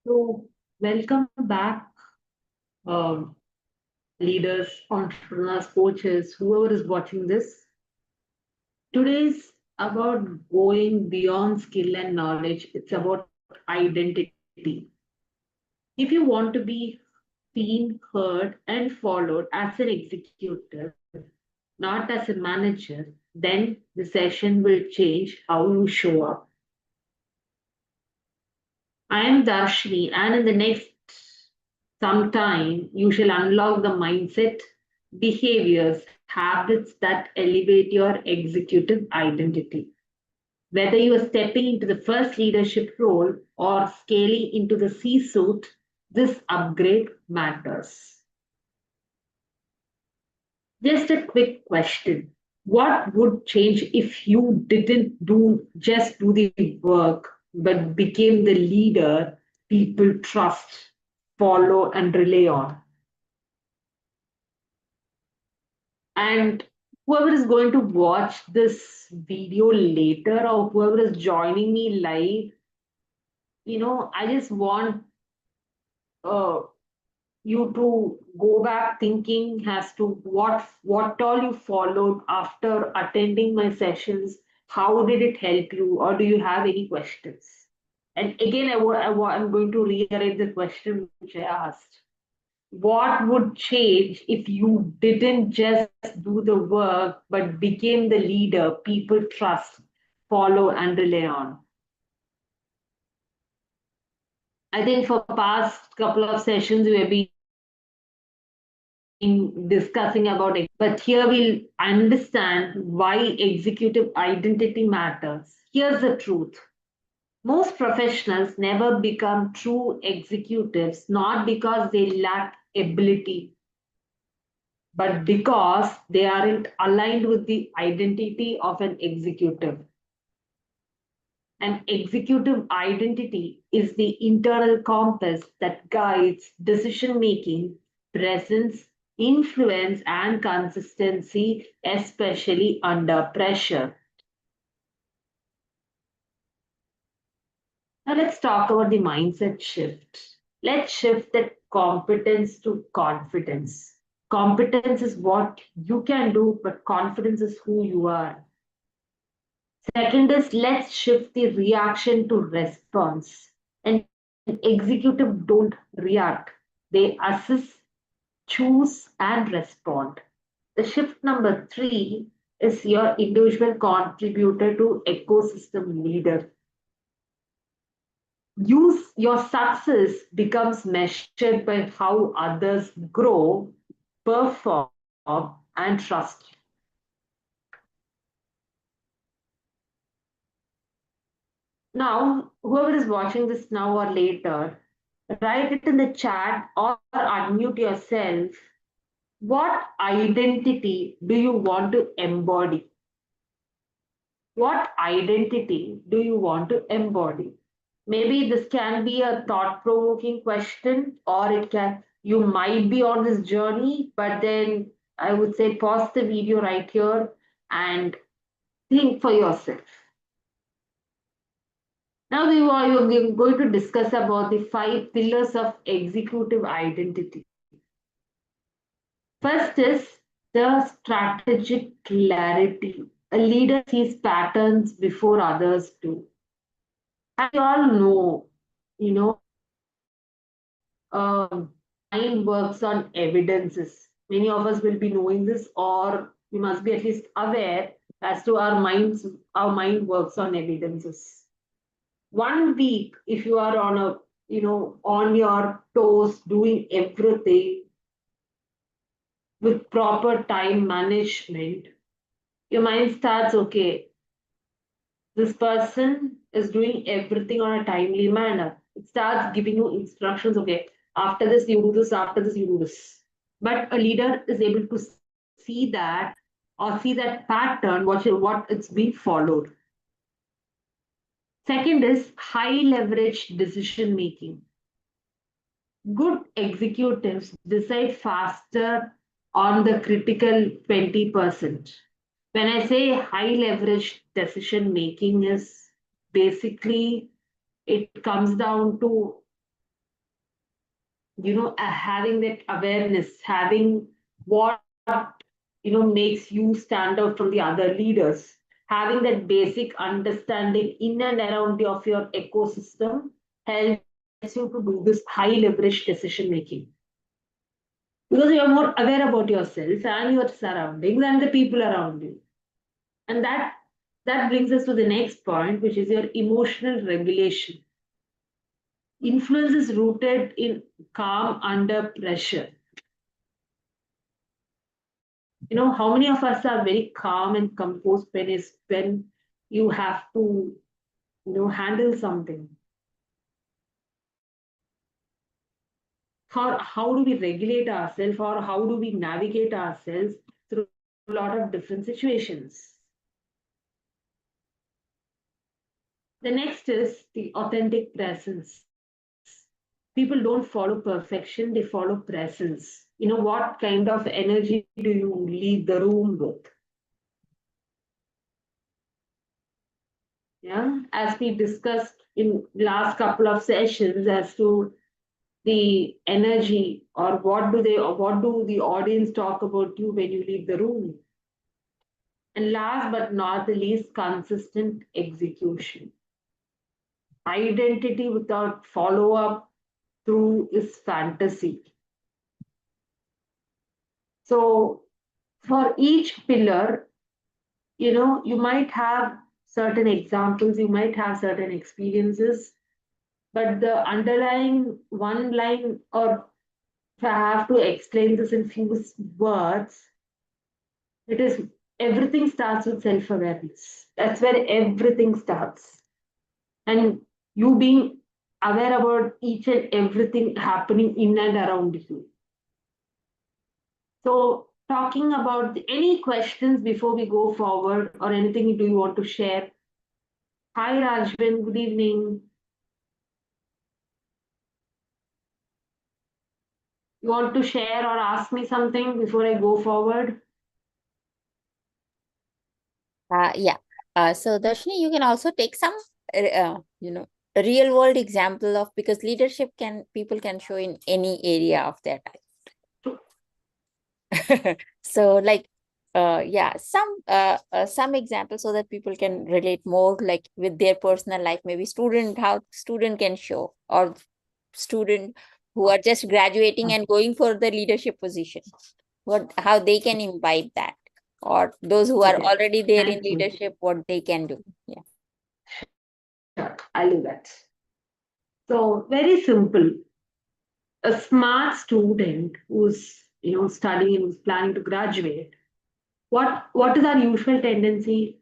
So, welcome back, um, leaders, entrepreneurs, coaches, whoever is watching this. Today's about going beyond skill and knowledge, it's about identity. If you want to be seen, heard, and followed as an executive, not as a manager, then the session will change how you show up. I am Dharshani, and in the next some time, you shall unlock the mindset, behaviors, habits that elevate your executive identity. Whether you are stepping into the first leadership role or scaling into the C suite, this upgrade matters. Just a quick question. What would change if you didn't do the work but became the leader people trust, follow, and rely on? And whoever is going to watch this video later or whoever is joining me live, I just want uh, you to go back thinking as to what all you followed after attending my sessions. How did it help you, or do you have any questions? And again, I'm going to reiterate the question which I asked. What would change if you didn't just do the work but became the leader people trust, follow, and rely on? I think for past couple of sessions we have been discussing about it, but here we'll understand why executive identity matters. Here's the truth. Most professionals never become true executives not because they lack ability, but because they aren't aligned with the identity of an executive. An executive identity is the internal compass that guides decision making, presence, influence, and consistency, especially under pressure. Now, let's talk about the mindset shift. Let's shift that competence to confidence. Competence is what you can do, but confidence is who you are. Second is let's shift the reaction to response. An executive don't react. They assess, choose, and respond. The shift number three is your individual contributor to ecosystem leader. Use your success becomes measured by how others grow, perform, and trust you. Now, whoever is watching this now or later, write it in the chat or unmute yourself. What identity do you want to embody? What identity do you want to embody? Maybe this can be a thought provoking question, or it can, you might be on this journey, but then I would say pause the video right here and think for yourself. Now we're going to discuss about the 5 pillars of executive identity. First is the strategic clarity. A leader sees patterns before others do. As you all know, you know, mind works on evidences. Many of us will be knowing this, or we must be at least aware as to our mind works on evidences. 1 week, if you are on on your toes, doing everything with proper time management, your mind starts, okay, this person is doing everything on a timely manner. It starts giving you instructions, okay, after this you do this, after this you do this. But a leader is able to see that or see that pattern, what it's being followed. Second is high leverage decision making. Good executives decide faster on the critical 20%. When I say high leverage decision making is basically it comes down to having that awareness, having what, makes you stand out from the other leaders, having that basic understanding in and around of your ecosystem helps you to do this high leverage decision making. Because you are more aware about yourself and your surroundings and the people around you. And that brings us to the next point, which is your emotional regulation. Influence is rooted in calm under pressure. How many of us are very calm and composed when you have to, handle something? How do we regulate ourselves, or how do we navigate ourselves through a lot of different situations? The next is the authentic presence. People don't follow perfection, they follow presence. What kind of energy do you leave the room with? Yeah, as we discussed in last couple of sessions as to the energy, or what do the audience talk about you when you leave the room. And last but not the least, consistent execution. Identity without follow up through is fantasy. So for each pillar, you might have certain examples, you might have certain experiences, but the underlying one line, or if I have to explain this in few words, it is everything starts with self awareness. That's where everything starts. And you being aware about each and everything happening in and around you. So, talking about any questions before we go forward, or anything do you want to share? Hi, Rajvin. Good evening. You want to share or ask me something before I go forward? Yeah. So Darshini, you can also take some, real world example of, because leadership people can show in any area of their life. So like, yeah, some examples so that people can relate more, like with their personal life, maybe how student can show, or student who are just graduating and going for the leadership position, how they can imbibe that, or those who are Okay. already there in Thank you. leadership, what they can do. Yeah. Sure. I'll do that. So, very simple. A smart student who's studying and who's planning to graduate, what is our usual tendency?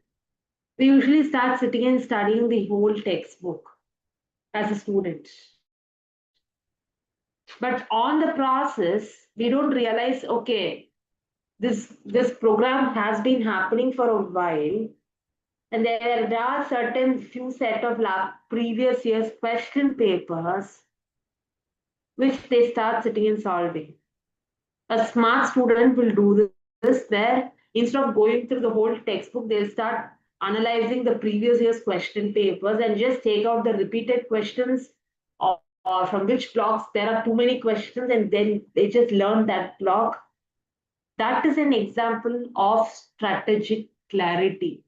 We usually start sitting and studying the whole textbook as a student. But on the process, we don't realize, okay, this program has been happening for a while, and there are certain few set of previous years question papers which they start sitting and solving. A smart student will do this, where instead of going through the whole textbook, they'll start analyzing the previous year's question papers and just take out the repeated questions, or from which blocks there are too many questions, and then they just learn that block. That is an example of strategic clarity.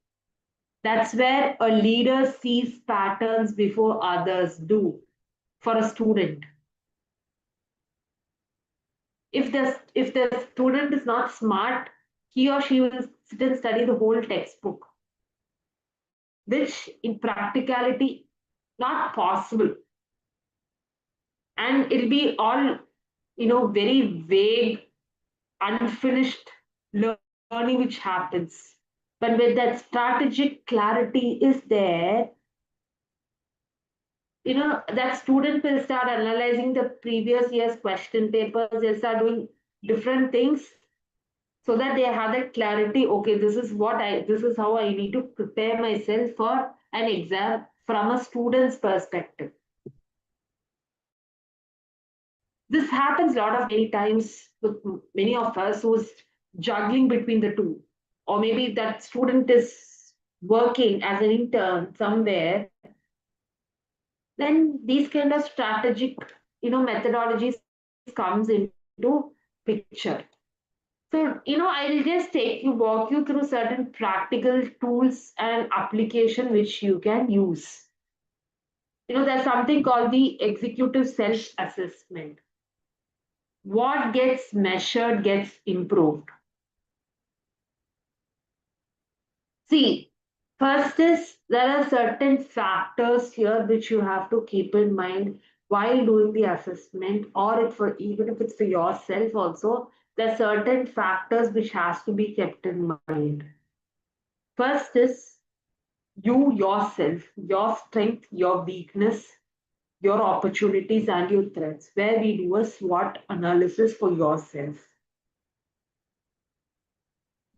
That's where a leader sees patterns before others do. For a student, if the student is not smart, he or she will sit and study the whole textbook, which in practicality not possible, and it'll be all very vague, unfinished learning which happens. But when that strategic clarity is there, that student will start analyzing the previous year's question papers, they'll start doing different things, so that they have that clarity. Okay, this is how I need to prepare myself for an exam from a student's perspective. This happens a lot of many times with many of us who's juggling between the two, or maybe that student is working as an intern somewhere. Then these kind of strategic methodologies comes into picture. So, I'll just walk you through certain practical tools and application which you can use. There's something called the executive self assessment. What gets measured gets improved. See, first is there are certain factors here which you have to keep in mind while doing the assessment, or if for even if it's for yourself also, there are certain factors which has to be kept in mind. First is you yourself, your strength, your weakness, your opportunities, and your threats, where we do a SWOT analysis for yourself.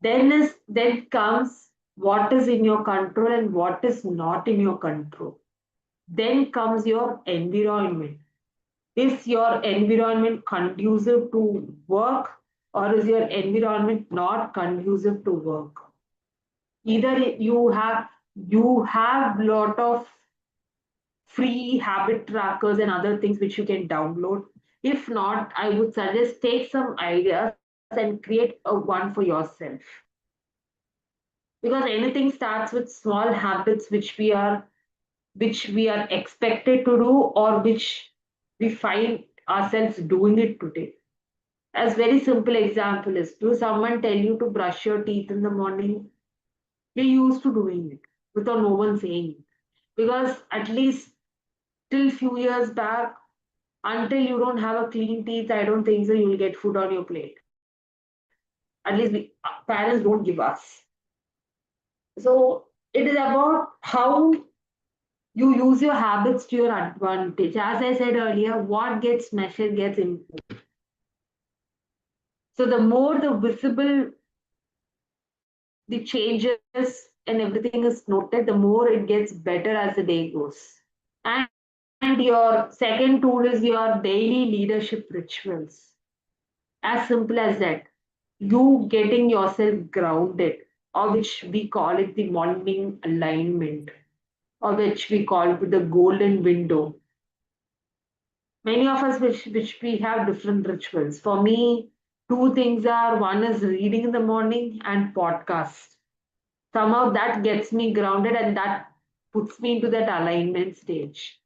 Then comes what is in your control and what is not in your control. Then comes your environment. Is your environment conducive to work, or is your environment not conducive to work? Either you have lot of free habit trackers and other things which you can download. If not, I would suggest take some ideas and create a one for yourself, because anything starts with small habits which we are expected to do, or which we find ourselves doing it today. As very simple example is, do someone tell you to brush your teeth in the morning? You're used to doing it without no one saying it, because at least till few years back, until you don't have a clean teeth, I don't think so you'll get food on your plate. At least parents don't give us. So it is about how you use your habits to your advantage. As I said earlier, what gets measured gets improved. So the more the visible the changes and everything is noted, the more it gets better as the day goes. And your second tool is your daily leadership rituals. As simple as that. You getting yourself grounded, or which we call it the morning alignment, or which we call it the golden window. Many of us which we have different rituals. For me, two things are, one is reading in the morning and podcast. Somehow that gets me grounded and that puts me into that alignment stage.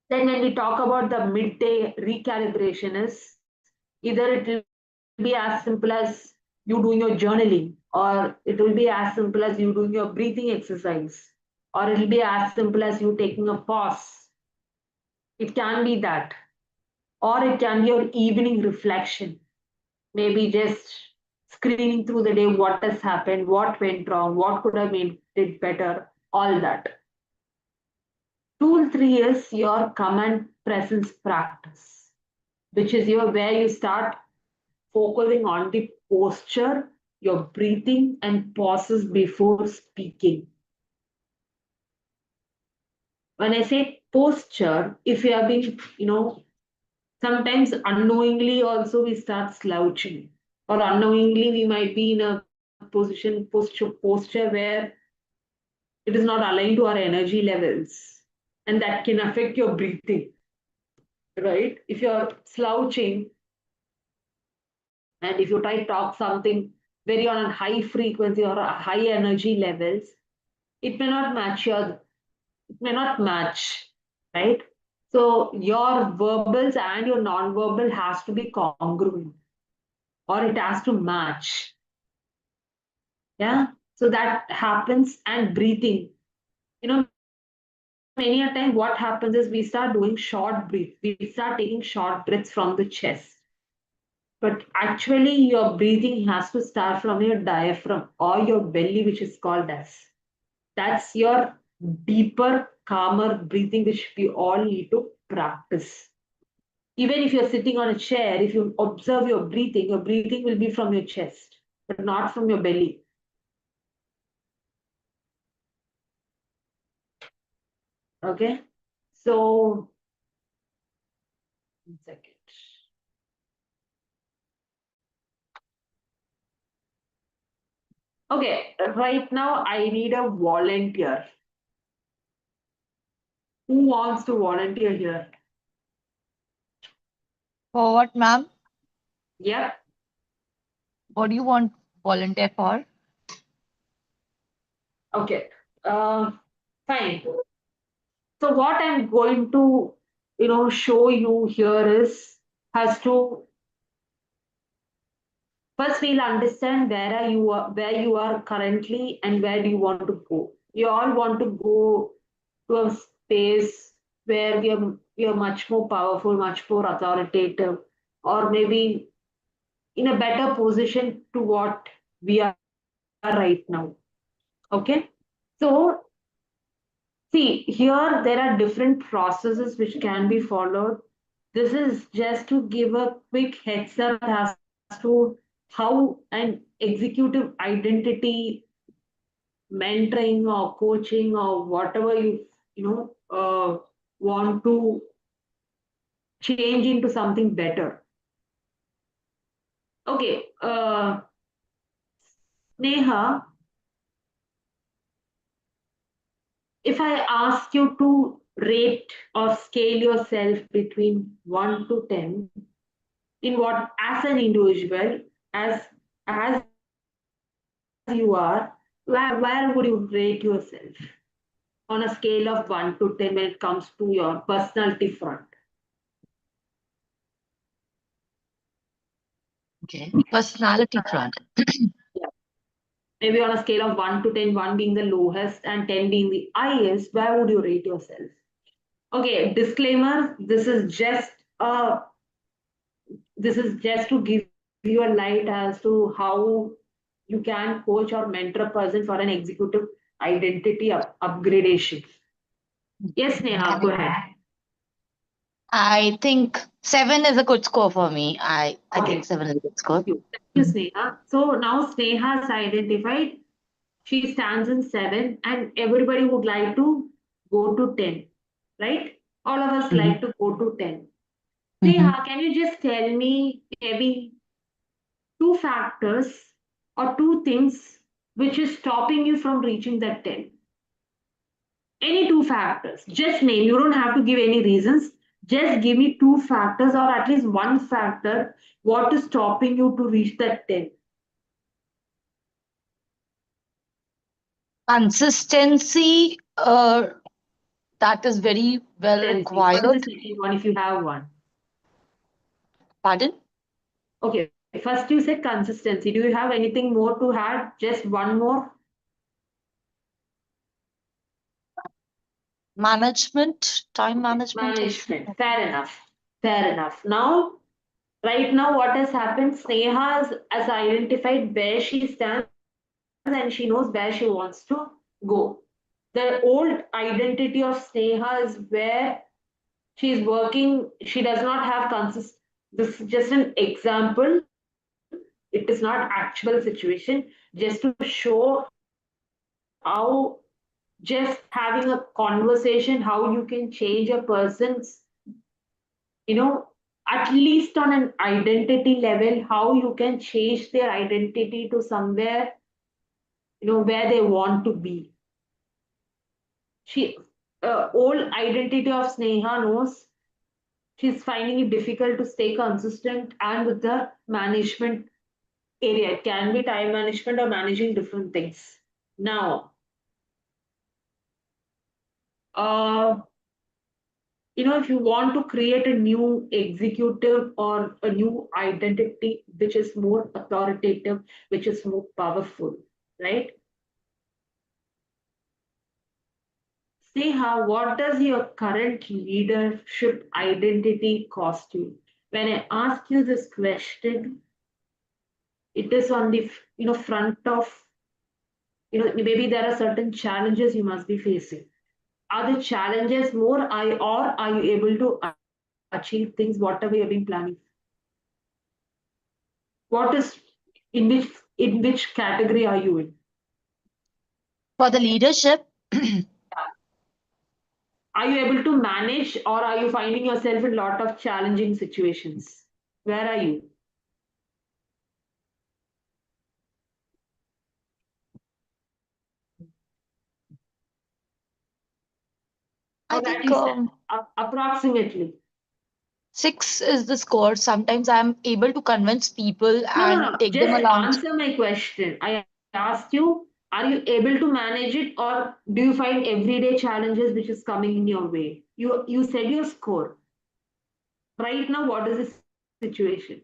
Then when we talk about the midday recalibration is, either it will be as simple as you doing your journaling, or it will be as simple as you doing your breathing exercise, or it will be as simple as you taking a pause. It can be that, or it can be your evening reflection, maybe just screening through the day, what has happened, what went wrong, what could have made it better, all that. Tool 3 is your command presence practice, which is your where you start focusing on the posture, your breathing, and pauses before speaking. When I say posture, if you have been, sometimes unknowingly also we start slouching, or unknowingly we might be in a posture where it is not aligned to our energy levels, and that can affect your breathing, right? If you're slouching and if you try to talk something very on a high frequency or a high energy levels, it may not match it may not match, right? So your verbals and your non-verbal has to be congruent, or it has to match. Yeah. So that happens. And breathing. Many a time what happens is we start doing short breath. We start taking short breaths from the chest. But actually, your breathing has to start from your diaphragm or your belly, which is called as. That's your deeper, calmer breathing, which we all need to practice. Even if you're sitting on a chair, if you observe your breathing will be from your chest, but not from your belly. Okay. So, 1 second. Okay. Right now, I need a volunteer. Who wants to volunteer here? For what, ma'am? Yep. What do you want volunteer for? Okay. Uh, Fine. So what I'm going to, show you here is has to first we'll understand where you are currently and where do you want to go. You all want to go to a space where we are much more powerful, much more authoritative, or maybe in a better position to what we are right now. Okay? So see, here there are different processes which can be followed. This is just to give a quick heads up as to how an executive identity mentoring or coaching or whatever want to change into something better. Okay, Neha, if I ask you to rate or scale yourself between 1 to 10, in what as an individual, as you are, where would you rate yourself on a scale of 1 to 10 when it comes to your personality front? Okay. Personality front. Yeah. Maybe on a scale of 1 to 10, 1 being the lowest and 10 being the highest, where would you rate yourself? Okay, disclaimer, this is just to give you a light as to how you can coach or mentor a person for an executive identity upgradation. Yes, Neha, go ahead. I think 7 is a good score for me. I think Okay, 7 is a good thank score. you. Thank you, Sneha. So now Sneha has identified she stands in 7, and everybody would like to go to 10, right? All of us Mm-hmm. like to go to 10. Mm-hmm. Sneha, can you just tell me maybe two factors or two things which is stopping you from reaching that 10? Any two factors. Just name. You don't have to give any reasons. Just give me two factors or at least one factor what is stopping you to reach that 10. Consistency, that is very well Consistency. What is the required. second one if you have one? Pardon? Okay, first you said consistency. Do you have anything more to add? Just one more? Management, time Okay, management is. management. Fair enough. Fair enough. Now, right now, what has happened? Sneha has identified where she stands and she knows where she wants to go. The old identity of Sneha is where she is working. She does not have This is just an example. It is not actual situation. Just to show how just having a conversation, how you can change a person's, at least on an identity level, how you can change their identity to somewhere, where they want to be. She, old identity of Sneha knows she's finding it difficult to stay consistent and with the management area. It can be time management or managing different things. Now, uh, if you want to create a new executive or a new identity which is more authoritative, which is more powerful, right? See how what does your current leadership identity cost you? When I ask you this question, it is on the front of maybe there are certain challenges you must be facing. Are the challenges more or are you able to achieve things whatever you've been planning? What is in which category are you in? For the leadership, Are you able to manage or are you finding yourself in a lot of challenging situations? Where are you? I Or at think least approximately. 6 is the score. Sometimes I'm able to convince people No, no, and no. take them Just along. answer my question. I asked you, are you able to manage it, or do you find everyday challenges which is coming in your way? You said your score. Right now, what is the situation?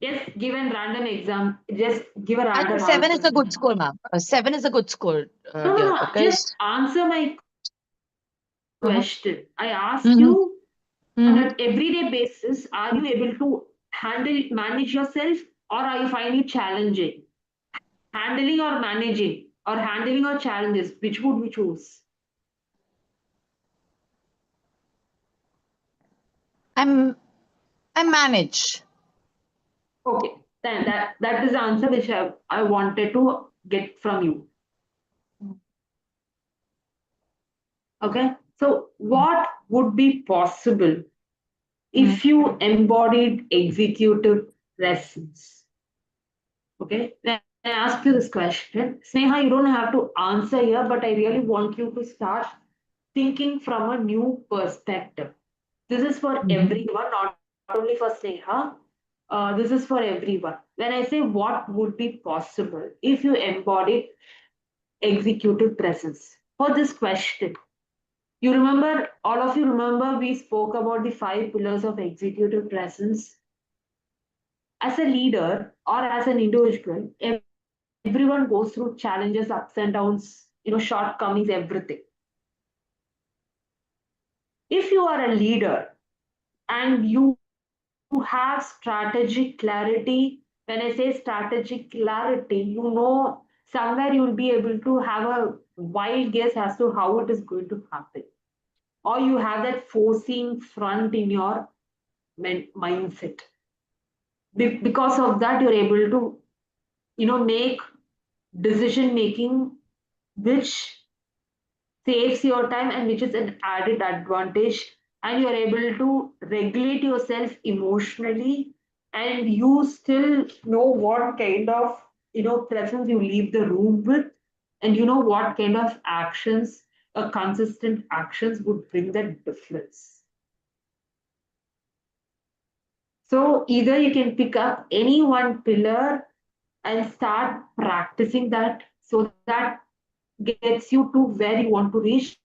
Just give a random exam. Just give a I random think 7 answer. is a good score, ma'am. 7 is a good score, No, no, dear, no. Just because. answer my question. I asked you Mm-hmm. on an everyday Mm-hmm. basis, are you able to manage yourself, or are you finding it challenging? Handling or managing, or handling or challenges, which would we choose? I'm I manage. Okay, then that is the answer which I wanted to get from you. Okay, so what would be possible Mm-hmm. if you embodied executive presence? Okay, when I ask you this question, Sneha, you don't have to answer here, but I really want you to start thinking from a new perspective. This is for everyone, not only for Sneha. This is for everyone. When I say what would be possible if you embodied executive presence, for this question, you remember, all of you remember, we spoke about the five pillars of executive presence. As a leader or as an individual, everyone goes through challenges, ups and downs, shortcomings, everything. If you are a leader and you have strategic clarity, when I say strategic clarity, somewhere you will be able to have a wild guess as to how it is going to happen, or you have that foreseeing front in your mindset. Because of that, you're able to, make decision making which saves your time and which is an added advantage, and you're able to regulate yourself emotionally, and you still know what kind of presence you leave the room with, and you know what kind of actions, consistent actions would bring that difference. So either you can pick up any one pillar and start practicing that, so that gets you to where you want to reach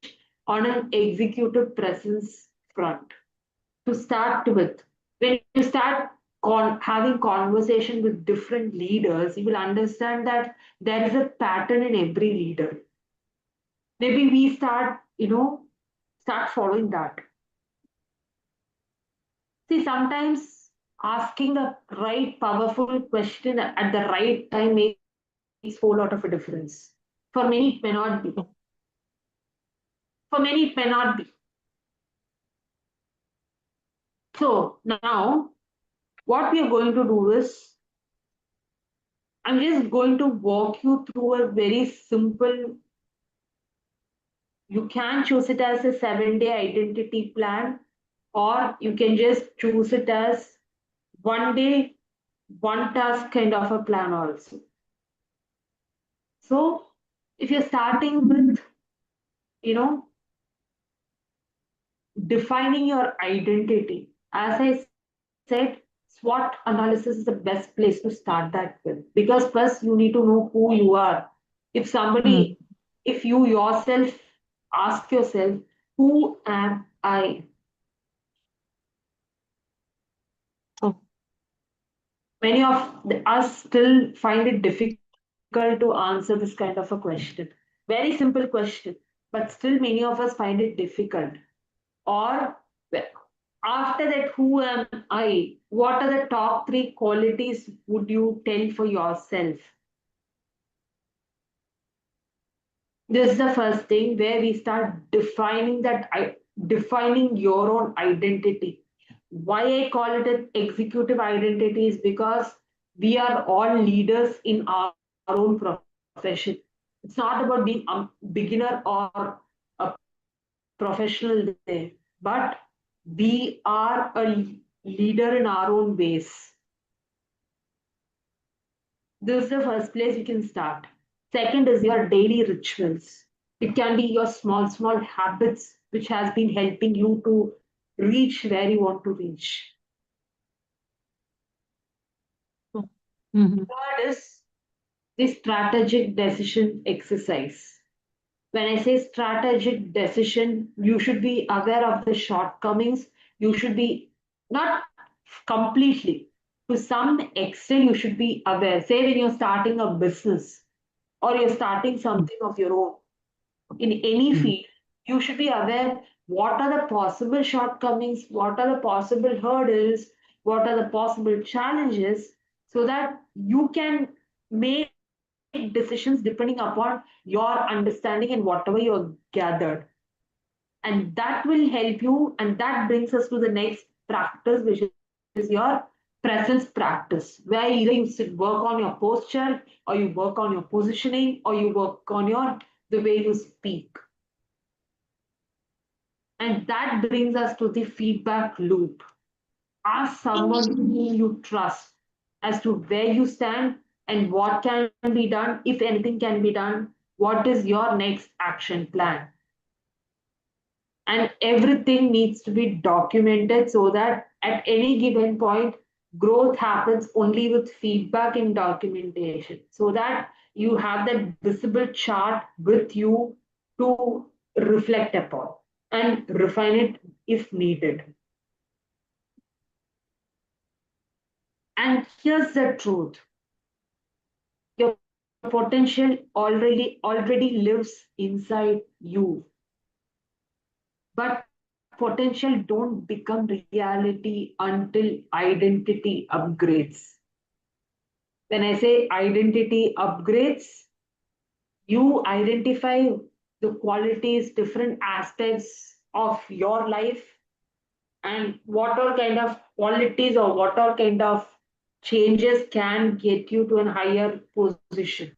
on an executive presence front. To start with, when you start having conversation with different leaders, you will understand that there is a pattern in every leader. Maybe we start following that. See, sometimes asking the right powerful question at the right time makes whole lot of a difference. For many, it may not be. For many, it may not be. So now, what we are going to do is, I'm just going to walk you through a very simple, you can choose it as a 7-day identity plan, or you can just choose it as 1 day, one task kind of a plan also. So if you're starting with, you know, defining your identity, as I said, SWOT analysis is the best place to start that with, because first you need to know who you are. If somebody, Mm-hmm. if you yourself ask yourself, who am I? Many of us still find it difficult to answer this kind of a question. Very simple question, but still many of us find it difficult. Or after that, who am I? What are the top three qualities would you tell for yourself? This is the first thing where we start defining defining your own identity. Why I call it an executive identity is because we are all leaders in our own profession. It's not about being a beginner or a professional there, but we are a leader in our own ways. This is the first place you can start. Second is your daily rituals. It can be your small, small habits which has been helping you to, reach where you want to reach. Mhm. Third is the strategic decision exercise. When I say strategic decision, you should be aware of the shortcomings. You should be not completely, to some extent, you should be aware. Say, when you're starting a business or you're starting something of your own in any Mhm. field, you should be aware what are the possible shortcomings, what are the possible hurdles, what are the possible challenges, so that you can make decisions depending upon your understanding and whatever you have gathered. And that will help you, and that brings us to the next practice, which is your presence practice, where either you work on your posture, or you work on your positioning, or you work on your the way you speak. And that brings us to the feedback loop. Ask someone whom you trust as to where you stand and what can be done, if anything can be done. What is your next action plan? And everything needs to be documented so that at any given point, growth happens only with feedback and documentation, so that you have that visible chart with you to reflect upon and refine it if needed. And here's the truth: your potential already lives inside you. But potential don't become reality until identity upgrades. When I say identity upgrades, you identify the qualities, different aspects of your life, and what all kind of qualities or what all kind of changes can get you to a higher position.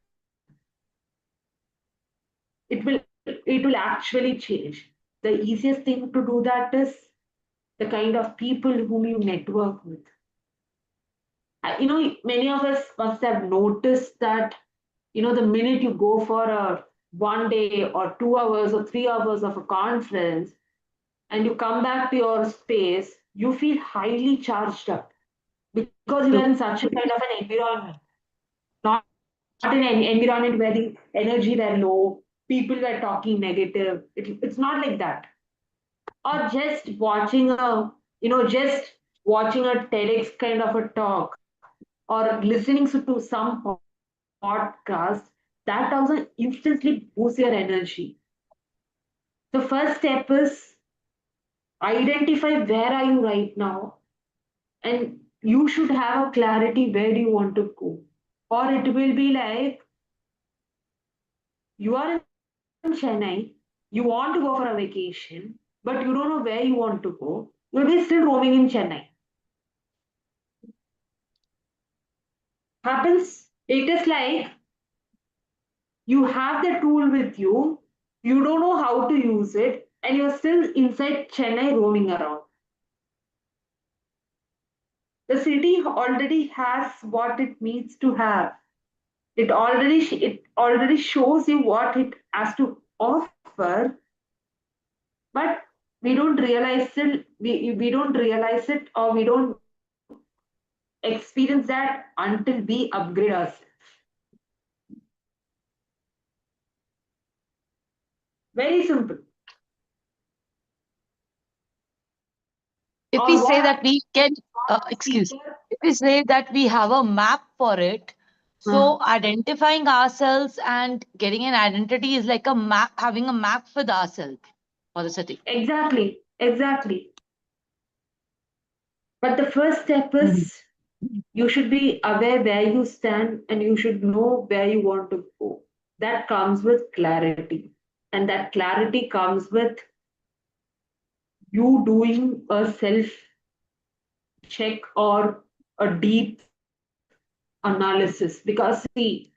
It will actually change. The easiest thing to do that is the kind of people whom you network with. Many of us must have noticed that, the minute you go for a 1 day or 2 hours or 3 hours of a conference and you come back to your space, you feel highly charged up because you True. are in such a kind of an environment, not in an environment where the energy were low, people were talking negative. It's not like that. Or just watching a TEDx kind of a talk, or listening to some podcast, that also instantly boosts your energy. The first step is identify where are you right now, and you should have a clarity where do you want to go. Or it will be like, you are in Chennai, you want to go for a vacation, but you don't know where you want to go. You'll be still roaming in Chennai. Happens. It is like you have the tool with you, you don't know how to use it, and you're still inside Chennai roaming around. The city already has what it needs to have. It already shows you what it has to offer, but we don't realize it, or we don't experience that until we upgrade ourselves. Very simple. If Or we what say I that we can, want a excuse, speaker. if we say that we have a map for it, uh, so identifying ourselves and getting an identity is like a map, having a map with ourselves for the city. exactly. But the first step Mhm. is, you should be aware where you stand and you should know where you want to go. That comes with clarity. And that clarity comes with you doing a self check or a deep analysis. Because, see,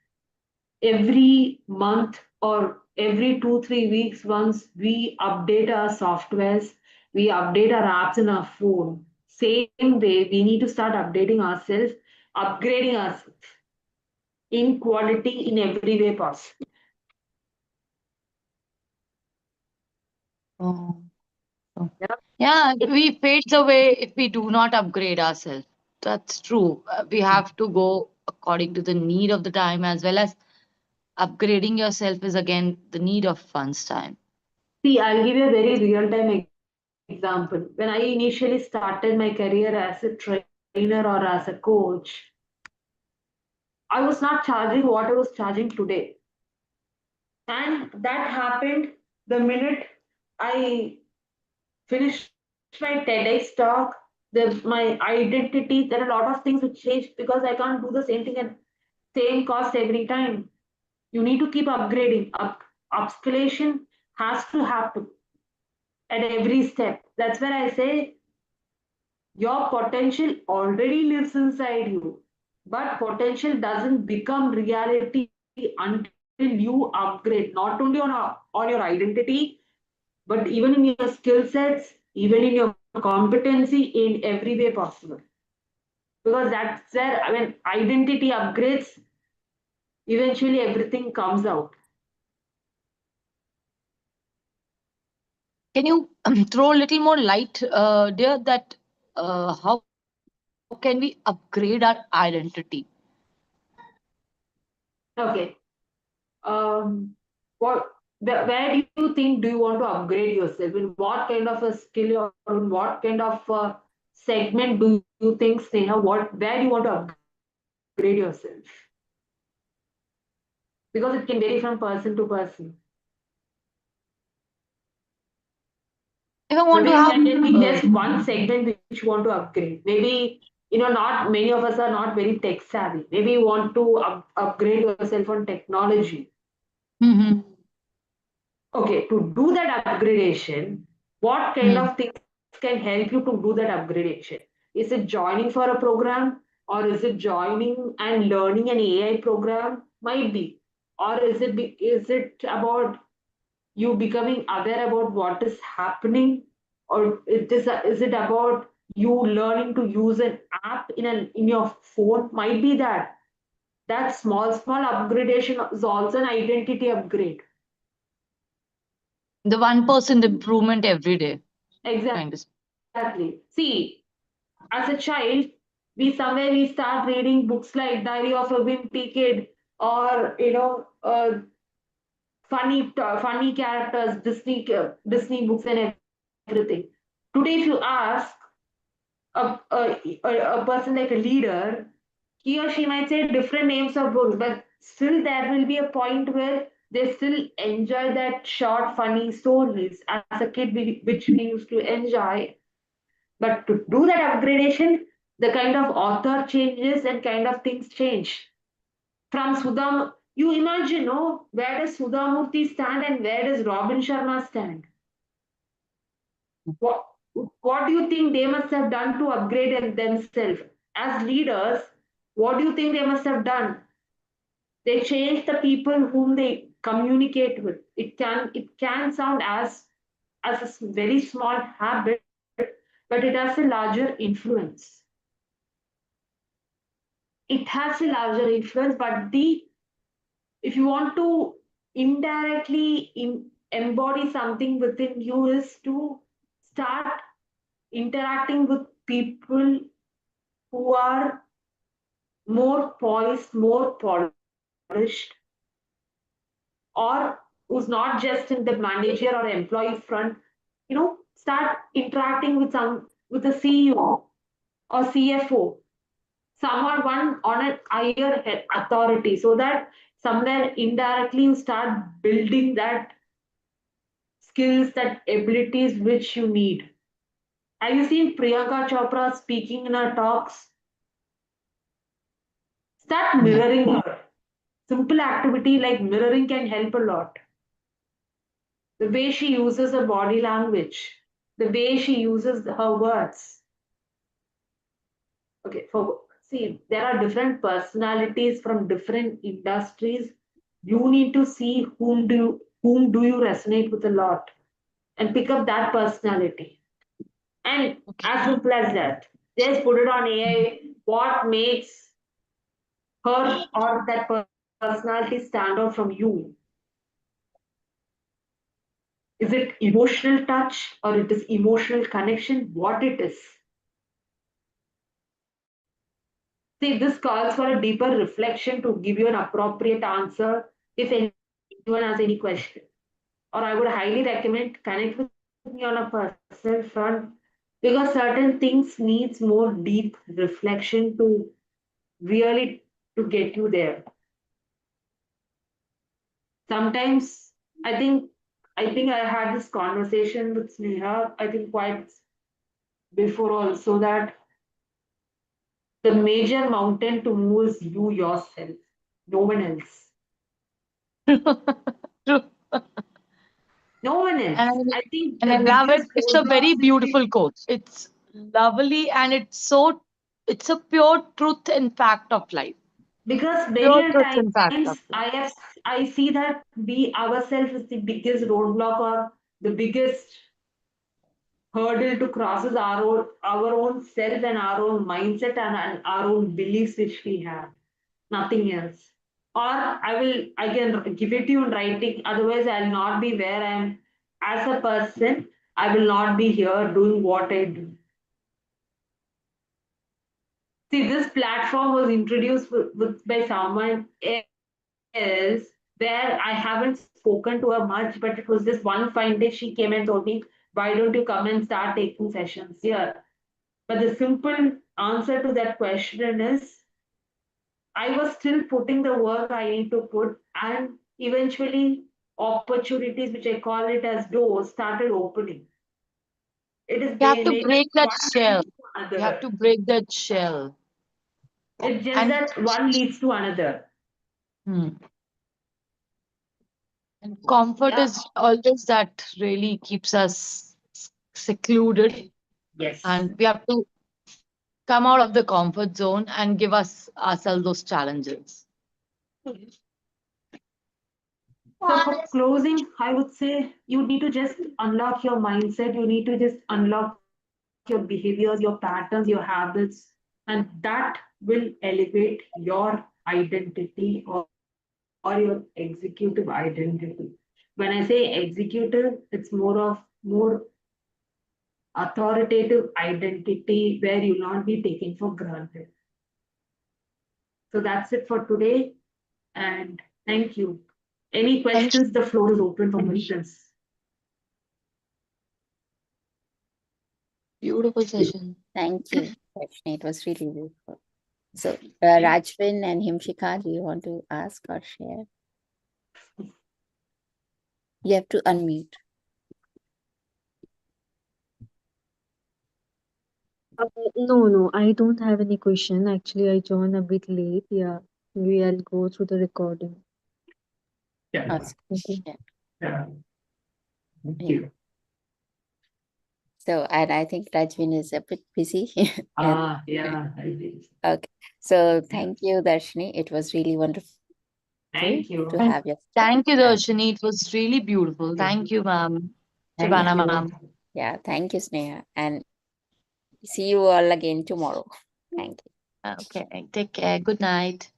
every month or every 2 3 weeks, once we update our softwares, we update our apps in our phone. Same way, we need to start updating ourselves, upgrading ourselves in quality in every way possible. Oh, oh. Yeah. Yeah, Yeah, we fades away if we do not upgrade ourselves. That's true. We have to go according to the need of the time, as well as upgrading yourself is again the need of funds time. See, I'll give you a very real time example. When I initially started my career as a trainer or as a coach, I was not charging what I was charging today. And that happened the minute I finished my TEDx talk. My identity, there are a lot of things which changed because I can't do the same thing at same cost every time. You need to keep upgrading. Upscalation has to happen at every step. That's where I say your potential already lives inside you, but potential doesn't become reality until you upgrade, not only on your identity, but even in your skill sets, even in your competency, in every way possible. Because that's where, when identity upgrades, eventually everything comes out. Can you throw a little more light, dear, that how can we upgrade our identity? Okay. What? Where do you think do you want to upgrade yourself? In what kind of a skill or in what kind of segment do you think, Sneha? Where do you want to upgrade yourself? Because it can vary from person to person. If I So want to maybe have, there can be just one segment which you want to upgrade. Maybe, not many of us are not very tech savvy. Maybe you want to upgrade yourself on technology. Mhm. Okay, to do that upgradation, what kind Mhm. of things can help you to do that upgradation? Is it joining for a program, or is it joining and learning an AI program? Might be. Or is it about you becoming aware about what is happening, or is it about you learning to use an app in your phone? Might be that small upgradation is also an identity upgrade. The 1% improvement every day, kind of. Exactly. See, as a child, we start reading books like Diary of a Wimpy Kid, or funny characters, Disney books and everything. Today, if you ask a person like a leader, he or she might say different names of books, but still there will be a point where they still enjoy that short, funny stories as a kid, which we used to enjoy. But to do that upgradation, the kind of author changes and kind of things change. From Sudham, you imagine, no, where does Sudhamurthy stand and where does Robin Sharma stand? What, what do you think they must have done to upgrade themselves? As leaders, what do you think they must have done? They change the people whom they communicate with. It can sound as very small habit, but it has a larger influence. It has a larger influence, but the if you want to indirectly embody something within you, is to start interacting with people who are more poised, more polished, or who's not just in the manager or employee front. Start interacting with a CEO or CFO, someone one on a higher authority, so that somewhere indirectly you start building that skills, that abilities which you need. Have you seen Priyanka Chopra speaking in her talks? Start Yeah. mirroring her. Simple activity like mirroring can help a lot. The way she uses her body language, the way she uses her words. Okay, see, there are different personalities from different industries. You need to see whom do you resonate with a lot, and pick up that personality. And as Okay. simple as that, just put it on AI. What makes her or that personality stand out from you? Is it emotional touch or it is emotional connection? What it is? See, this calls for a deeper reflection to give you an appropriate answer if anyone has any question. Or I would highly recommend connect with me on a personal front because certain things needs more deep reflection to really to get you there. Sometimes I think I had this conversation with Sneha, I think quite before also that the major mountain to move is you yourself, no one else. True. No one else. And I think and I the love it. biggest It's a roadblocks very which we beautiful quote. It's lovely and it's a pure truth and fact of life. because many Pure a truth and times fact of life. I see that we ourselves is the biggest roadblock or the biggest hurdle to cross is our own self and our own mindset and our own beliefs which we have. Nothing else. Or I can give it to you in writing, otherwise I'll not be where I am as a person. I will not be here doing what I do. See, this platform was introduced by someone else where I haven't spoken to her much, but it was this one fine day she came and told me, why don't you come and start taking sessions here? But the simple answer to that question is I was still putting the work I need to put, and eventually opportunities, which I call it as doors, started opening. It is You have to maybe break that one shell. leads to You have another. to break that shell. It's just And that one leads to another. hmm, and comfort Yeah. is always that really keeps us secluded. Yes. And we have to come out of the comfort zone and give us ourselves those challenges. So for closing, I would say you need to just unlock your mindset. You need to just unlock your behaviors, your patterns, your habits, and that will elevate your identity or your executive identity. When I say executive, it's more authoritative identity where you'll not be taken for granted. So that's it for today, and thank you. Any Thank questions? The floor is open for questions. Beautiful session. Thank you, Darshini. It was really beautiful. So, Rajvin and Himshika, do you want to ask or share? You have to unmute. No, I don't have any question. Actually, I joined a bit late. Yeah, we'll go through the recording. Yeah. Awesome. Okay. Yeah. Yeah. Thank Yeah. you. So, and I think Rajvin is a bit busy. And Yeah, I did. okay. So, thank you, Darshini. It was really wonderful Thank to you. And have you. thank you, And Darshani. It was really beautiful. Thank you, ma'am. and Thank Shivana, you. ma'am. yeah, thank you, Sneha. And see you all again tomorrow. Thank you. Okay, take care. Good night.